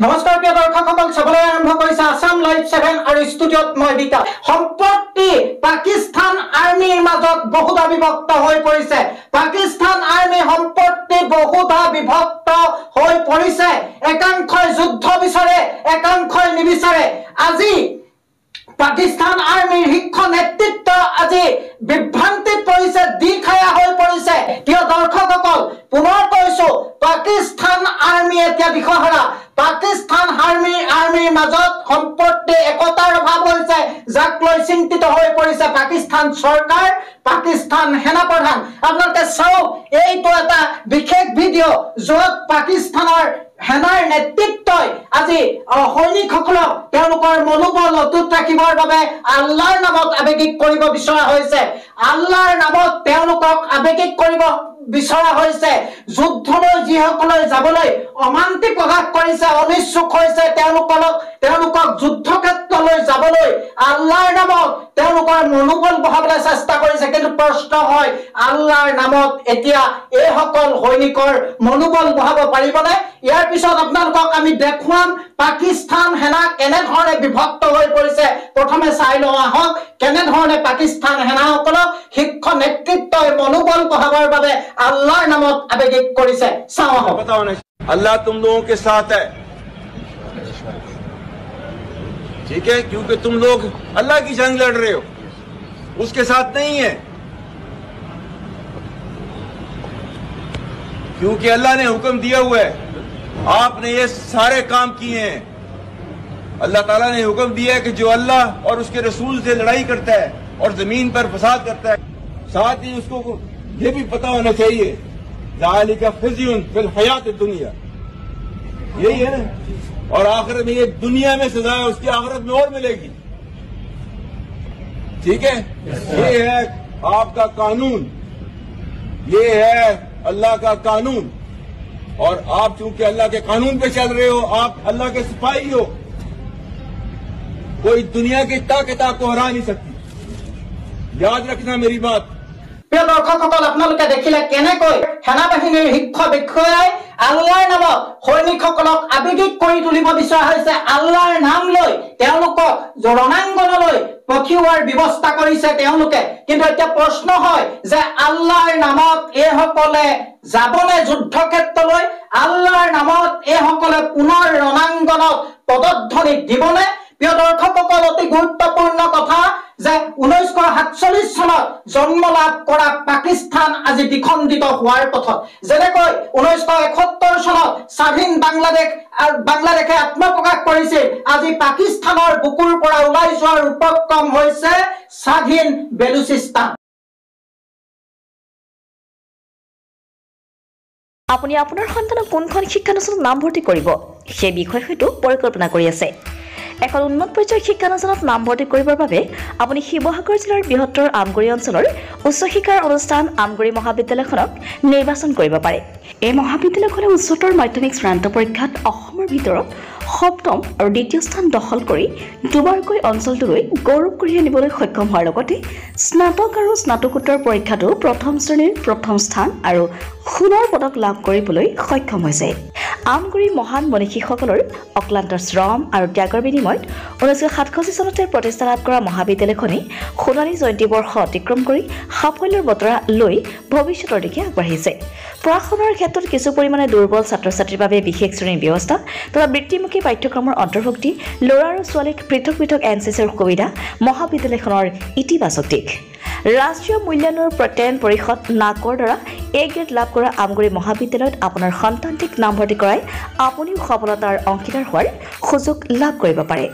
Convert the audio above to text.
নমস্কাৰ প্ৰিয় দৰ্শকসকল, চাবলৈ আৰম্ভ কৰিছে আসাম লাইভ 7 আৰু ষ্টুডিঅ'ত মই বিকাশ। সম্প্ৰতি পাকিস্তান আৰ্মিৰ মাজত বহুধা বিভক্ত হৈ পৰিছে। পাকিস্তান আৰ্মি সম্প্ৰতি বহুধা বিভক্ত হৈ পৰিছে। একাংশই যুদ্ধ বিচাৰে, একাংশই নিবিচাৰে। আজি পাকিস্তান আৰ্মিৰ শীৰ্ষ নেতৃত্ব আজি বিভ্ৰান্তিত পৰিছে, দিখায়া হৈ পৰিছে। প্ৰিয় দৰ্শকসকল, পুনৰ কৈছো, পাকিস্তান আৰ্মি এতিয়া দিশহাৰা। পাকিস্তান আৰ্মিৰ মাজত সম্পত্তি একতাৰ অভাৱ হৈছে, যাক লৈ চিন্তিত হৈ পৰিছে পাকিস্তান চৰকাৰ, পাকিস্তান সেনাপ্ৰধান। আপোনালোকে চাওক, এইটো এটা বিশেষ ভিডিঅ' য'ত পাকিস্তানৰ সেনাৰ নেতৃত্বই আজি সৈনিকসকলক তেওঁলোকৰ মনোবল অটুট ৰাখিবৰ বাবে আল্লাহৰ নামত আৱেগিক কৰিব বিচৰা হৈছে। আল্লাহৰ নামত তেওঁলোকক আৱেগিক কৰিব বিচৰা হৈছে। যুদ্ধলৈ যিসকলে যাবলৈ অমান্তি প্ৰকাশ কৰিছে, অনিচ্ছুক হৈছে, তেওঁলোকক যুদ্ধক্ষেত্ৰলৈ যাবলৈ আল্লাহৰ নামত তেওঁলোকৰ মনোবল বঢ়াবলৈ চেষ্টা কৰিছে। কিন্তু প্ৰশ্ন হয়, আল্লাহৰ নামত এতিয়া এইসকল সৈনিকৰ মনোবল বঢ়াব পাৰিবনে? ইয়াৰ পিছত আপোনালোকক আমি দেখুৱাম পাকিস্তান সেনা কেনেধৰণে বিভক্ত হৈ পৰিছে। প্ৰথমে চাই লওঁ আহক, কেনেধৰণে পাকিস্তান সেনাসকলক শীৰ্ষ নেতৃত্বই মনোবল বঢ়াবৰ বাবে আল্লাহৰ নামত আৱেগিক কৰিছে। চাওঁ আহক। अल्लाह तुम लोगों के साथ है, ठीक है, क्योंकि तुम लोग अल्लाह की जंग लड़ रहे हो, उसके साथ नहीं है। क्योंकि अल्लाह ने हुक्म दिया हुआ है, आपने ये सारे काम किए हैं। अल्लाह ताला ने हुक्म दिया है कि जो अल्लाह और उसके रसूल से लड़ाई करता है और जमीन पर फसाद करता है, साथ ही उसको ये भी पता होना चाहिए ज़ालिका ख़िज़्युन फ़िल हयात दुनिया, यही है ना। और आखिरत में ये दुनिया में सजा है, उसकी आखिरत में और मिलेगी, ठीक है। ये है आपका कानून, ये है अल्लाह का कानून, और आप चूंकि अल्लाह के कानून पे चल रहे हो, आप अल्लाह के सिपाही हो। कोई दुनिया की ताकत आपको हरा नहीं सकती, याद रखना मेरी बात। প্ৰিয় দৰ্শকসকল, আপোনালোকে দেখিলে কেনেকৈ সেনাবাহিনীৰ শীৰ্ষ বিষয়াই আল্লাহৰ নামত সৈনিকসকলক আৱেগিক কৰি তুলিব বিচৰা হৈছে। আল্লাহৰ নাম লৈ তেওঁলোকক ৰণাংগনলৈ পঠিওৱাৰ ব্যৱস্থা কৰিছে তেওঁলোকে। কিন্তু এতিয়া প্ৰশ্ন হয় যে আল্লাহৰ নামত এইসকলে যাবনে যুদ্ধক্ষেত্ৰলৈ? আল্লাহৰ নামত এইসকলে পুনৰ ৰণাংগনত পদধ্বনি দিবনে? প্ৰিয় দৰ্শকসকল, অতি গুৰুত্বপূৰ্ণ কথা যে 1947 চনত জন্ম লাভ কৰা পাকিস্তান আজি বিখণ্ডিত হোৱাৰ পথত। যেনেকৈ 1971 চনত স্বাধীন বাংলাদেশে আত্মপ্ৰকাশ কৰিছিল, আজি পাকিস্তানৰ বুকুৰ পৰা ওলাই যোৱাৰ উপক্ৰম হৈছে স্বাধীন বেলুচিস্তান। আপুনি আপোনাৰ সন্তানক কোনখন শিক্ষানুষ্ঠানত নাম ভৰ্তি কৰিব সেই বিষয়ে হয়তো পৰিকল্পনা কৰি আছে। এখন উন্নত পৰ্যায়ৰ শিক্ষানুষ্ঠানত নাম ভৰ্তি কৰিবৰ বাবে আপুনি শিৱসাগৰ জিলাৰ বৃহত্তৰ আমগুৰি অঞ্চলৰ উচ্চ শিক্ষাৰ অনুষ্ঠান আমগুৰি মহাবিদ্যালয়খনক নিৰ্বাচন কৰিব পাৰে। এই মহাবিদ্যালয়খনে উচ্চতৰ মাধ্যমিক চূড়ান্ত পৰীক্ষাত অসমৰ ভিতৰত সপ্তম আৰু দ্বিতীয় স্থান দখল কৰি দুবাৰকৈ অঞ্চলটোলৈ গৌৰৱ কঢ়িয়াই আনিবলৈ সক্ষম হোৱাৰ লগতে স্নাতক আৰু স্নাতকোত্তৰ পৰীক্ষাতো প্ৰথম শ্ৰেণীৰ প্ৰথম স্থান আৰু সোণৰ পদক লাভ কৰিবলৈ সক্ষম হৈছে। আমগুৰি মহান মনীষীসকলৰ অক্লান্ত শ্ৰম আৰু ত্যাগৰ বিনিময়ত 1967 চনতে প্ৰতিষ্ঠা লাভ কৰা মহাবিদ্যালয়খনে সোণালী জয়ন্তী বৰ্ষ অতিক্ৰম কৰি সাফল্যৰ বতৰা লৈ ভৱিষ্যতৰ দিশে আগবাঢ়িছে। পঢ়া শুনাৰ ক্ষেত্ৰত কিছু পৰিমাণে দুৰ্বল ছাত্ৰ ছাত্ৰীৰ বাবে বিশেষ শ্ৰেণীৰ ব্যৱস্থা তথা বৃত্তিমুখী পাঠ্যক্ৰমৰ অন্তৰ্ভুক্তি, ল'ৰা আৰু ছোৱালীক পৃথক পৃথক NCCৰ সুবিধা মহাবিদ্যালয়খনৰ ইতিবাচক দিশ। ৰাষ্ট্ৰীয় মূল্যায়নৰ প্ৰত্যয়ন পৰিষদ নাকৰ দ্বাৰা A গ্ৰেড লাভ কৰা আমগুৰি মহাবিদ্যালয়ত আপোনাৰ সন্তানটিক নামভৰ্তি কৰাই আপুনিও সফলতাৰ অংশীদাৰ হোৱাৰ সুযোগ লাভ কৰিব পাৰে।